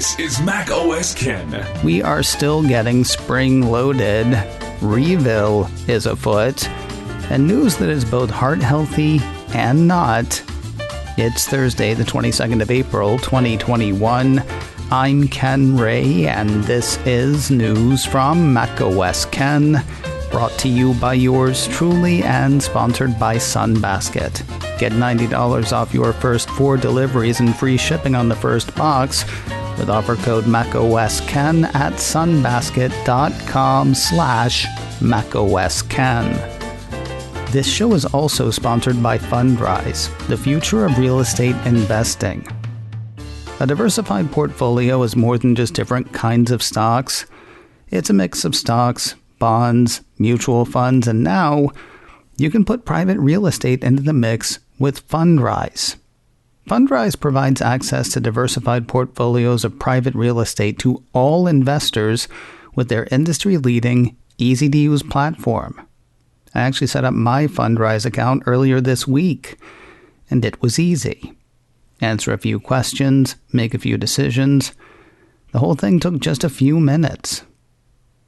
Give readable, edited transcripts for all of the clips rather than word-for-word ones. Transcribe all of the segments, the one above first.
This is Mac OS Ken. We are still getting spring-loaded. Reveal is afoot. And news that is both heart-healthy and not. It's Thursday, the 22nd of April, 2021. I'm Ken Ray, and this is news from Mac OS Ken, brought to you by yours truly and sponsored by Sunbasket. Get $90 off your first 4 deliveries and free shipping on the first box with offer code MacOSKen at sunbasket.com/MacOSKen. This show is also sponsored by Fundrise, the future of real estate investing. A diversified portfolio is more than just different kinds of stocks. It's a mix of stocks, bonds, mutual funds, and now you can put private real estate into the mix with Fundrise. Fundrise provides access to diversified portfolios of private real estate to all investors with their industry-leading, easy-to-use platform. I actually set up my Fundrise account earlier this week, and it was easy. Answer a few questions, make a few decisions. The whole thing took just a few minutes.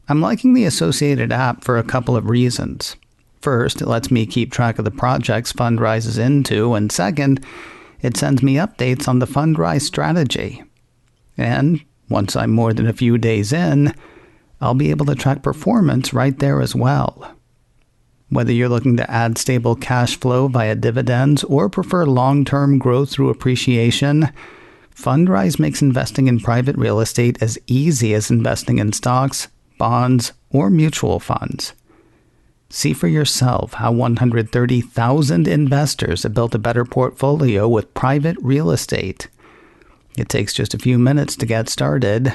I'm liking the associated app for a couple of reasons. First, it lets me keep track of the projects Fundrise is into, and second, it sends me updates on the Fundrise strategy. And once I'm more than a few days in, I'll be able to track performance right there as well. Whether you're looking to add stable cash flow via dividends or prefer long-term growth through appreciation, Fundrise makes investing in private real estate as easy as investing in stocks, bonds, or mutual funds. See for yourself how 130,000 investors have built a better portfolio with private real estate. It takes just a few minutes to get started.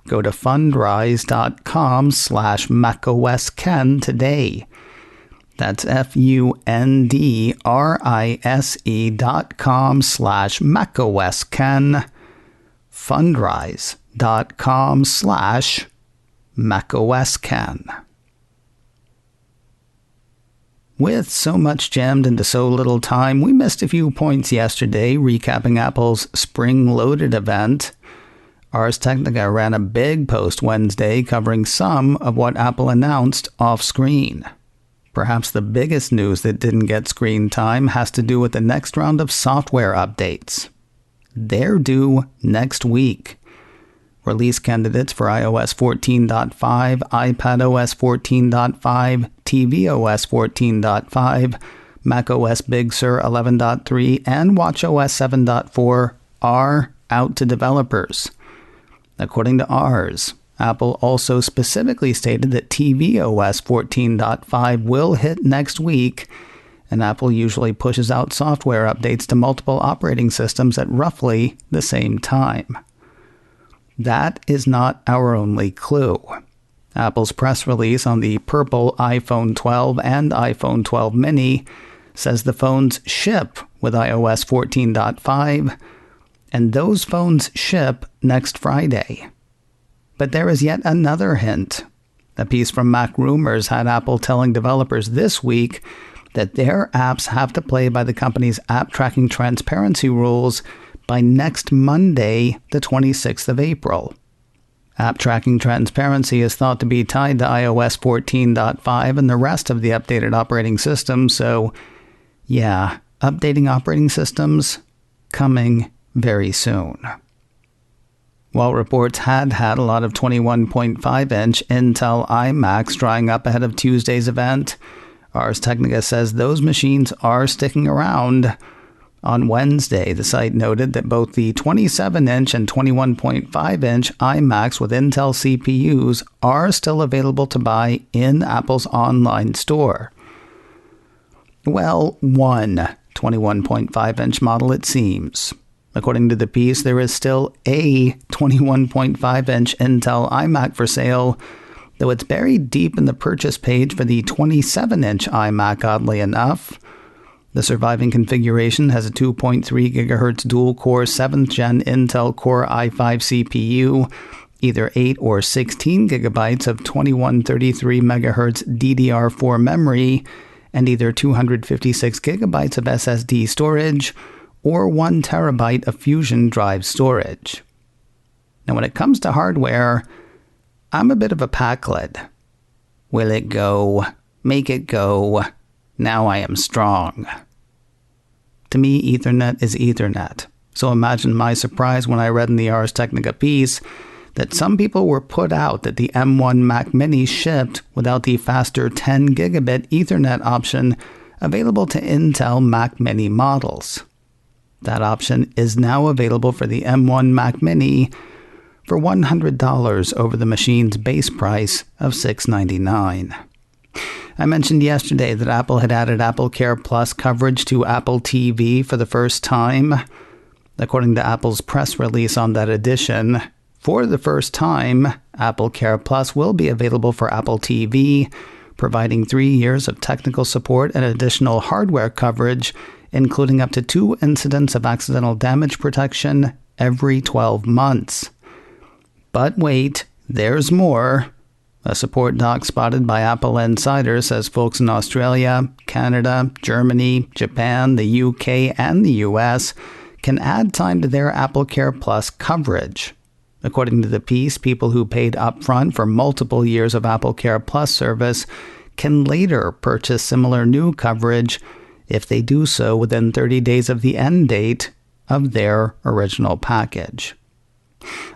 Go to fundrise.com/MacOSKen today. That's fundrise.com/MacOSKen. Fundrise.com/MacOSKen. With so much jammed into so little time, we missed a few points yesterday recapping Apple's spring-loaded event. Ars Technica ran a big post Wednesday covering some of what Apple announced off-screen. Perhaps the biggest news that didn't get screen time has to do with the next round of software updates. They're due next week. Release candidates for iOS 14.5, iPadOS 14.5, tvOS 14.5, macOS Big Sur 11.3, and watchOS 7.4 are out to developers. According to Ars, Apple also specifically stated that tvOS 14.5 will hit next week, and Apple usually pushes out software updates to multiple operating systems at roughly the same time. That is not our only clue. Apple's press release on the purple iPhone 12 and iPhone 12 mini says the phones ship with iOS 14.5, and those phones ship next Friday. But there is yet another hint. A piece from MacRumors had Apple telling developers this week that their apps have to play by the company's app tracking transparency rules by next Monday, the 26th of April. App tracking transparency is thought to be tied to iOS 14.5 and the rest of the updated operating system, so yeah, updating operating systems coming very soon. While reports had a lot of 21.5-inch Intel iMacs drying up ahead of Tuesday's event, Ars Technica says those machines are sticking around. On Wednesday, the site noted that both the 27-inch and 21.5-inch iMacs with Intel CPUs are still available to buy in Apple's online store. Well, one 21.5-inch model, it seems. According to the piece, there is still a 21.5-inch Intel iMac for sale, though it's buried deep in the purchase page for the 27-inch iMac, oddly enough. The surviving configuration has a 2.3 GHz dual-core 7th-gen Intel Core i5 CPU, either 8 or 16 gigabytes of 2133 MHz DDR4 memory, and either 256 gigabytes of SSD storage, or 1 terabyte of Fusion drive storage. Now, when it comes to hardware, I'm a bit of a packlet. Will it go? Make it go. Now I am strong. To me, Ethernet is Ethernet. So imagine my surprise when I read in the Ars Technica piece that some people were put out that the M1 Mac Mini shipped without the faster 10 gigabit Ethernet option available to Intel Mac Mini models. That option is now available for the M1 Mac Mini for $100 over the machine's base price of $699. I mentioned yesterday that Apple had added AppleCare Plus coverage to Apple TV for the first time. According to Apple's press release on that edition, for the first time, AppleCare Plus will be available for Apple TV, providing 3 years of technical support and additional hardware coverage, including up to 2 incidents of accidental damage protection every 12 months. But wait, there's more. A support doc spotted by Apple Insider says folks in Australia, Canada, Germany, Japan, the UK, and the US can add time to their AppleCare Plus coverage. According to the piece, people who paid upfront for multiple years of AppleCare Plus service can later purchase similar new coverage if they do so within 30 days of the end date of their original package.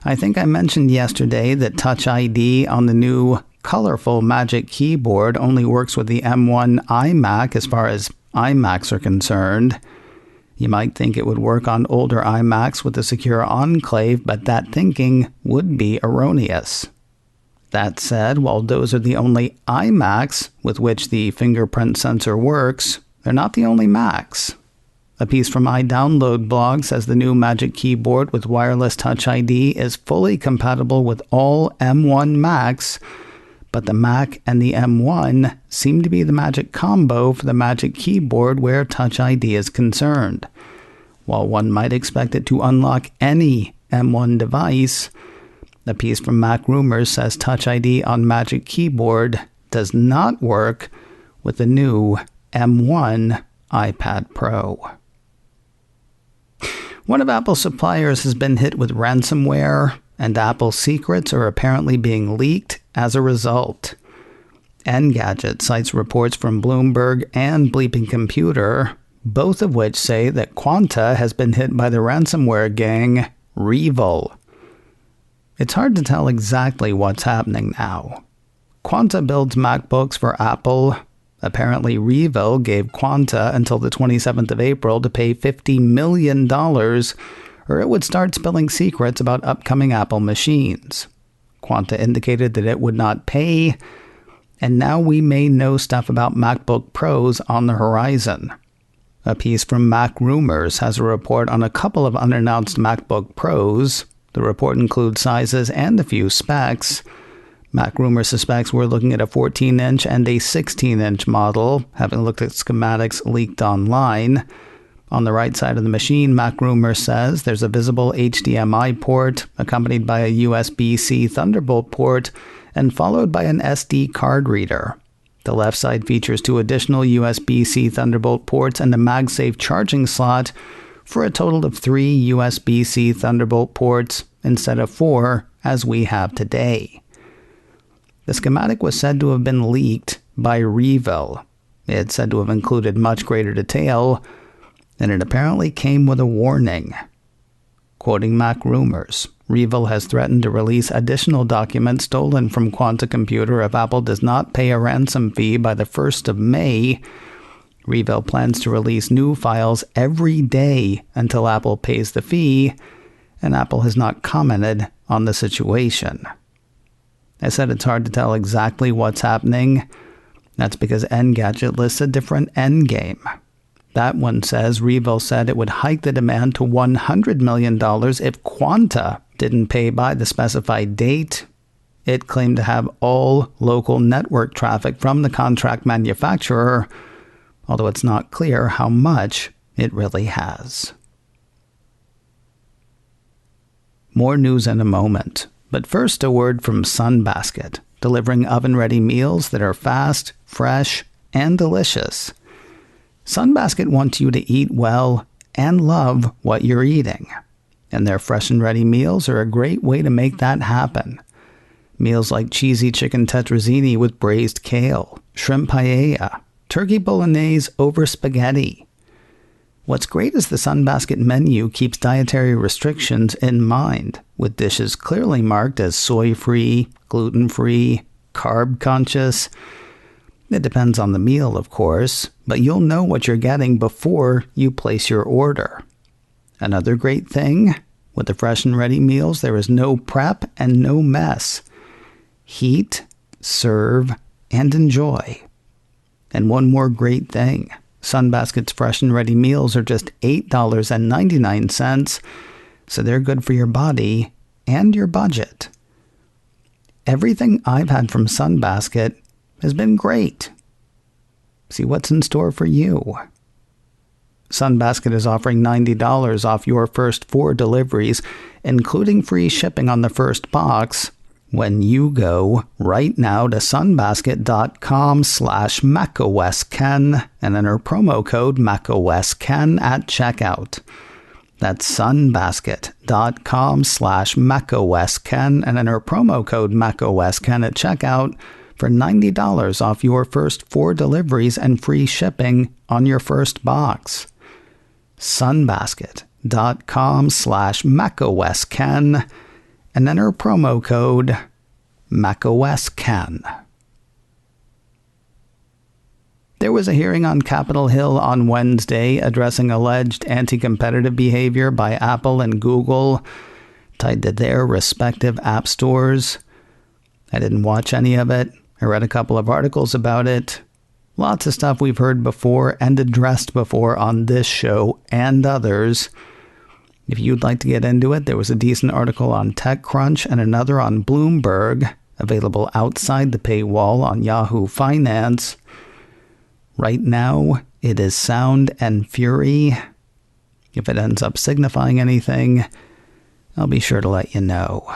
I think I mentioned yesterday that Touch ID on the new colorful Magic Keyboard only works with the M1 iMac as far as iMacs are concerned. You might think it would work on older iMacs with a secure enclave, but that thinking would be erroneous. That said, while those are the only iMacs with which the fingerprint sensor works, they're not the only Macs. A piece from iDownload blog says the new Magic Keyboard with wireless Touch ID is fully compatible with all M1 Macs, but the Mac and the M1 seem to be the magic combo for the Magic Keyboard where Touch ID is concerned. While one might expect it to unlock any M1 device, the piece from MacRumors says Touch ID on Magic Keyboard does not work with the new M1 iPad Pro. One of Apple's suppliers has been hit with ransomware, and Apple's secrets are apparently being leaked as a result. Engadget cites reports from Bloomberg and Bleeping Computer, both of which say that Quanta has been hit by the ransomware gang REvil. It's hard to tell exactly what's happening now. Quanta builds MacBooks for Apple. Apparently, REvil gave Quanta until the 27th of April to pay $50 million, or it would start spilling secrets about upcoming Apple machines. Quanta indicated that it would not pay, and now we may know stuff about MacBook Pros on the horizon. A piece from MacRumors has a report on a couple of unannounced MacBook Pros. The report includes sizes and a few specs. MacRumors suspects we're looking at a 14-inch and a 16-inch model, having looked at schematics leaked online. On the right side of the machine, MacRumors says there's a visible HDMI port, accompanied by a USB-C Thunderbolt port, and followed by an SD card reader. The left side features 2 additional USB-C Thunderbolt ports and a MagSafe charging slot, for a total of 3 USB-C Thunderbolt ports instead of 4, as we have today. The schematic was said to have been leaked by REvil. It's said to have included much greater detail, and it apparently came with a warning. Quoting MacRumors, REvil has threatened to release additional documents stolen from Quanta Computer if Apple does not pay a ransom fee by the 1st of May. REvil plans to release new files every day until Apple pays the fee, and Apple has not commented on the situation. I said it's hard to tell exactly what's happening. That's because Engadget lists a different endgame. That one says REvil said it would hike the demand to $100 million if Quanta didn't pay by the specified date. It claimed to have all local network traffic from the contract manufacturer, although it's not clear how much it really has. More news in a moment. But first, a word from Sunbasket, delivering oven-ready meals that are fast, fresh, and delicious. Sunbasket wants you to eat well and love what you're eating. and their fresh and ready meals are a great way to make that happen. Meals like cheesy chicken tetrazzini with braised kale, shrimp paella, turkey bolognese over spaghetti. What's great is the Sunbasket menu keeps dietary restrictions in mind, with dishes clearly marked as soy-free, gluten-free, carb-conscious. It depends on the meal, of course, but you'll know what you're getting before you place your order. Another great thing, with the fresh and ready meals, there is no prep and no mess. Heat, serve, and enjoy. And one more great thing. Sunbasket's fresh and ready meals are just $8.99, so they're good for your body and your budget. Everything I've had from Sunbasket has been great. See what's in store for you. Sunbasket is offering $90 off your first 4 deliveries, including free shipping on the first box, when you go right now to sunbasket.com/macOSKen and enter promo code macOSKen at checkout. That's sunbasket.com/macOSKen and enter promo code macOSKen at checkout for $90 off your first 4 deliveries and free shipping on your first box. sunbasket.com/macOSKen and enter promo code macOSKen. There was a hearing on Capitol Hill on Wednesday addressing alleged anti-competitive behavior by Apple and Google tied to their respective app stores. I didn't watch any of it. I read a couple of articles about it. Lots of stuff we've heard before and addressed before on this show and others. If you'd like to get into it, there was a decent article on TechCrunch and another on Bloomberg, available outside the paywall on Yahoo Finance. Right now, it is sound and fury. If it ends up signifying anything, I'll be sure to let you know.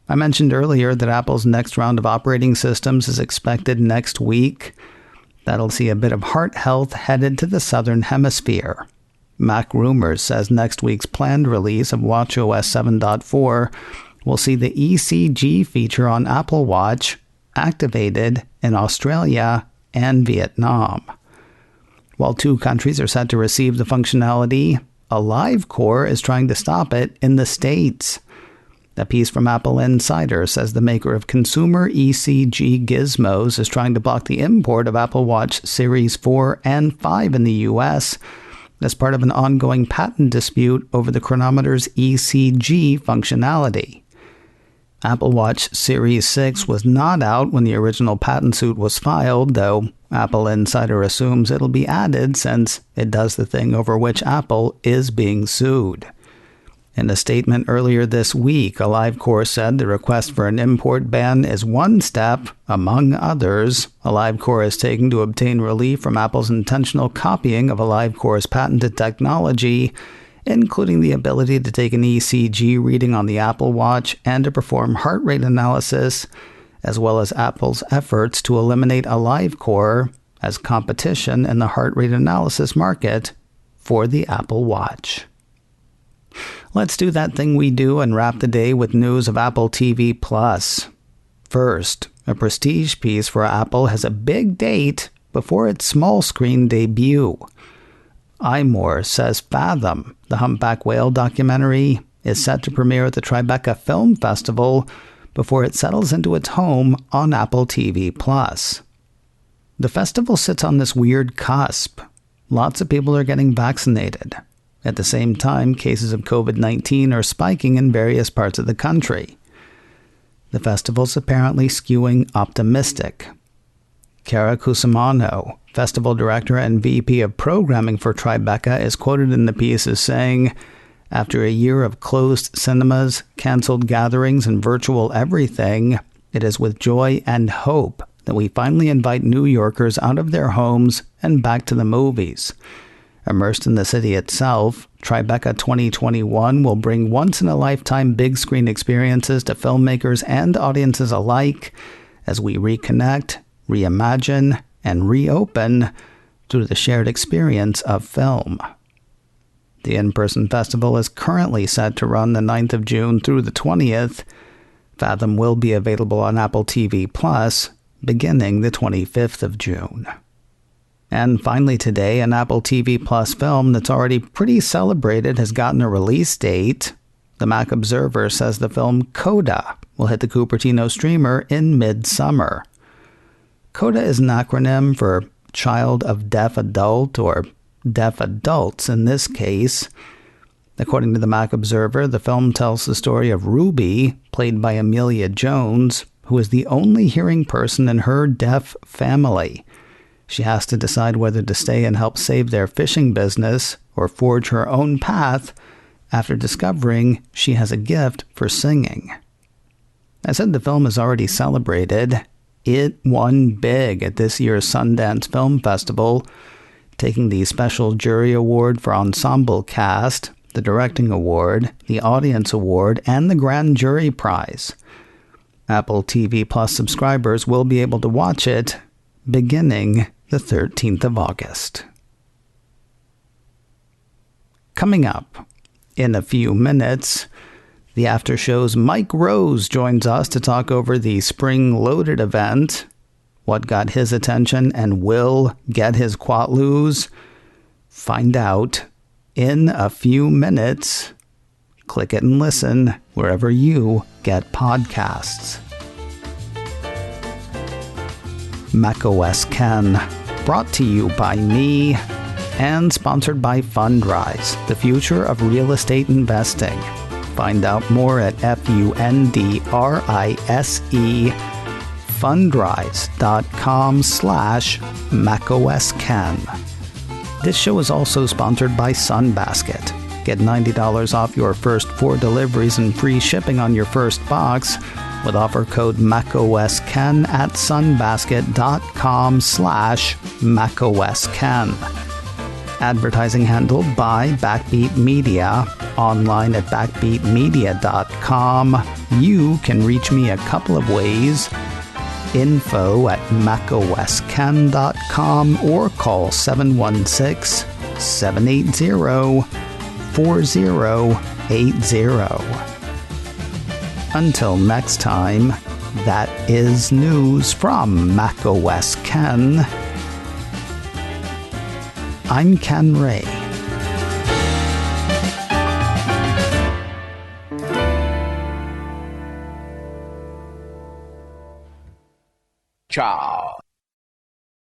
I mentioned earlier that Apple's next round of operating systems is expected next week. That'll see a bit of heart health headed to the southern hemisphere. MacRumors says next week's planned release of watchOS 7.4 will see the ECG feature on Apple Watch activated in Australia and Vietnam. While 2 countries are set to receive the functionality, AliveCor is trying to stop it in the States. A piece from Apple Insider says the maker of consumer ECG gizmos is trying to block the import of Apple Watch Series 4 and 5 in the US as part of an ongoing patent dispute over the chronometer's ECG functionality. Apple Watch Series 6 was not out when the original patent suit was filed, though Apple Insider assumes it'll be added since it does the thing over which Apple is being sued. In a statement earlier this week, AliveCor said the request for an import ban is one step, among others, AliveCor is taking to obtain relief from Apple's intentional copying of AliveCor's patented technology, including the ability to take an ECG reading on the Apple Watch and to perform heart rate analysis, as well as Apple's efforts to eliminate AliveCor as competition in the heart rate analysis market for the Apple Watch. Let's do that thing we do and wrap the day with news of Apple TV+. First, a prestige piece for Apple has a big date before its small screen debut. iMore says Fathom, the humpback whale documentary, is set to premiere at the Tribeca Film Festival before it settles into its home on Apple TV+. The festival sits on this weird cusp. Lots of people are getting vaccinated. At the same time, cases of COVID-19 are spiking in various parts of the country. The festival's apparently skewing optimistic. Cara Cusimano, festival director and VP of programming for Tribeca, is quoted in the piece as saying, "After a year of closed cinemas, canceled gatherings, and virtual everything, it is with joy and hope that we finally invite New Yorkers out of their homes and back to the movies. Immersed in the city itself, Tribeca 2021 will bring once-in-a-lifetime big-screen experiences to filmmakers and audiences alike as we reconnect, reimagine, and reopen through the shared experience of film." The in-person festival is currently set to run the 9th of June through the 20th. Fathom will be available on Apple TV Plus beginning the 25th of June. And finally today, an Apple TV Plus film that's already pretty celebrated has gotten a release date. The Mac Observer says the film CODA will hit the Cupertino streamer in mid-summer. CODA is an acronym for Child of Deaf Adult, or Deaf Adults in this case. According to the Mac Observer, the film tells the story of Ruby, played by Amelia Jones, who is the only hearing person in her deaf family. She has to decide whether to stay and help save their fishing business or forge her own path after discovering she has a gift for singing. I said the film is already celebrated. It won big at this year's Sundance Film Festival, taking the Special Jury Award for Ensemble Cast, the Directing Award, the Audience Award, and the Grand Jury Prize. Apple TV Plus subscribers will be able to watch it beginning the 13th of August. Coming up in a few minutes, the After Show's Mike Rose joins us to talk over the Spring Loaded event, what got his attention and will get his Quatloos. Find out in a few minutes. Click it and listen wherever you get podcasts. macOS Ken, brought to you by me and sponsored by Fundrise, the future of real estate investing. Find out more at Fundrise, fundrise.com/macOSKen. This show is also sponsored by Sunbasket. Get $90 off your first 4 deliveries and free shipping on your first box with offer code macOSKen at sunbasket.com/macOSKen. Advertising handled by Backbeat Media, online at backbeatmedia.com. You can reach me a couple of ways. Info at macosken.com or call 716-780-4080. Until next time, that is news from macOS Ken. I'm Ken Ray.